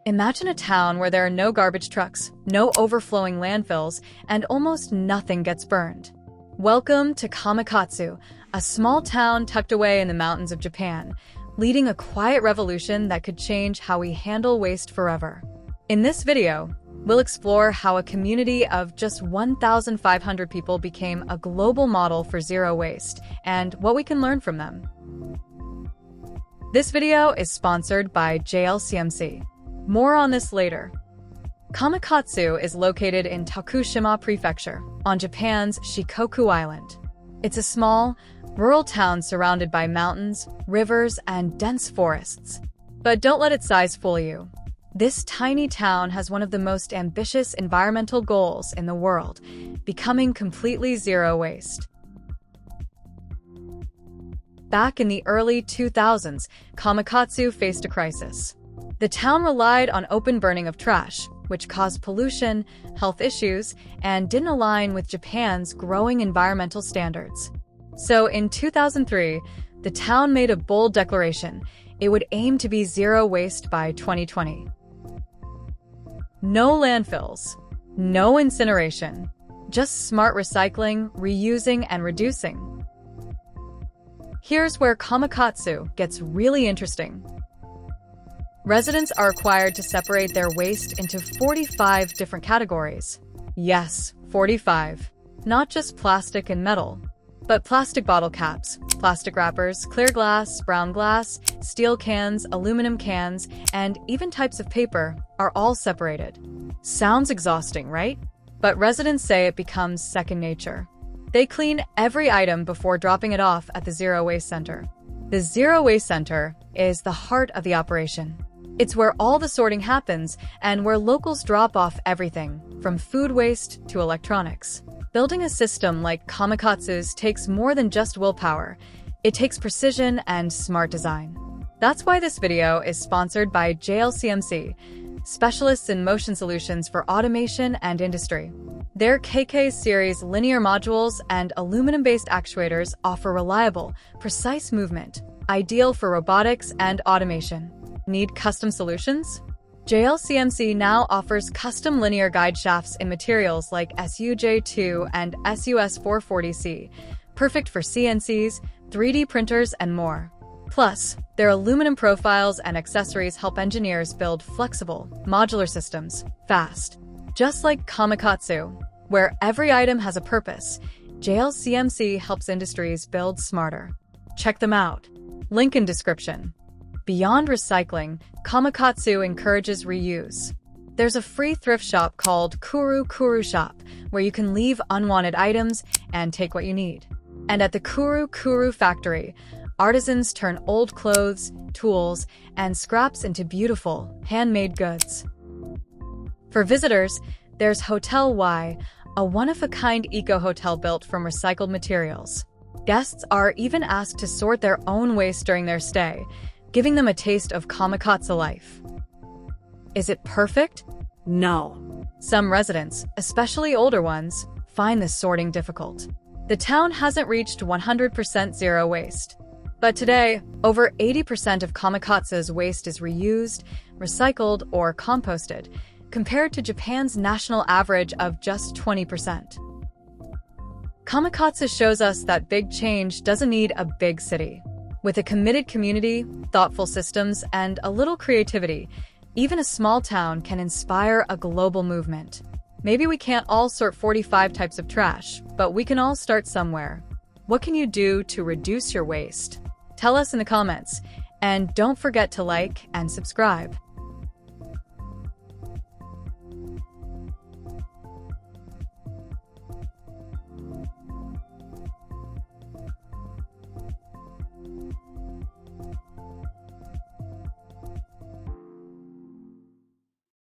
Imagine a town where there are no garbage trucks, no overflowing landfills, and almost nothing gets burned. Welcome to Kamikatsu, a small town tucked away in the mountains of Japan, leading a quiet revolution that could change how we handle waste forever. In this video, we'll explore how a community of just 1,500 people became a global model for zero waste, and what we can learn from them. This video is sponsored by JLCMC. More on this later. Kamikatsu is located in Tokushima Prefecture, on Japan's Shikoku Island. It's a small, rural town surrounded by mountains, rivers, and dense forests. But don't let its size fool you. This tiny town has one of the most ambitious environmental goals in the world, becoming completely zero waste. Back in the early 2000s, Kamikatsu faced a crisis. The town relied on open burning of trash, which caused pollution, health issues, and didn't align with Japan's growing environmental standards. So in 2003, the town made a bold declaration. It would aim to be zero waste by 2020. No landfills, no incineration, just smart recycling, reusing, and reducing. Here's where Kamikatsu gets really interesting. Residents are required to separate their waste into 45 different categories. Yes, 45. Not just plastic and metal, but plastic bottle caps, plastic wrappers, clear glass, brown glass, steel cans, aluminum cans, and even types of paper are all separated. Sounds exhausting, right? But residents say it becomes second nature. They clean every item before dropping it off at the Zero Waste Center. The Zero Waste Center is the heart of the operation. It's where all the sorting happens and where locals drop off everything, from food waste to electronics. Building a system like Kamikatsu's takes more than just willpower. It takes precision and smart design. That's why this video is sponsored by JLCMC, specialists in motion solutions for automation and industry. Their KK series linear modules and aluminum-based actuators offer reliable, precise movement, ideal for robotics and automation. Need custom solutions? JLCMC now offers custom linear guide shafts in materials like SUJ2 and SUS440C, perfect for CNCs, 3D printers, and more. Plus, their aluminum profiles and accessories help engineers build flexible, modular systems fast. Just like Kamikatsu, where every item has a purpose, JLCMC helps industries build smarter. Check them out. Link in description. Beyond recycling, Kamikatsu encourages reuse. There's a free thrift shop called Kuru Shop, where you can leave unwanted items and take what you need. And at the Kuru factory, artisans turn old clothes, tools, and scraps into beautiful, handmade goods. For visitors, there's Hotel Y, a one-of-a-kind eco-hotel built from recycled materials. Guests are even asked to sort their own waste during their stay, giving them a taste of Kamikatsu life. Is it perfect? No. Some residents, especially older ones, find this sorting difficult. The town hasn't reached 100% zero waste. But today, over 80% of Kamikatsu's waste is reused, recycled, or composted, compared to Japan's national average of just 20%. Kamikatsu shows us that big change doesn't need a big city. With a committed community, thoughtful systems, and a little creativity, even a small town can inspire a global movement. Maybe we can't all sort 45 types of trash, but we can all start somewhere. What can you do to reduce your waste? Tell us in the comments, and don't forget to like and subscribe.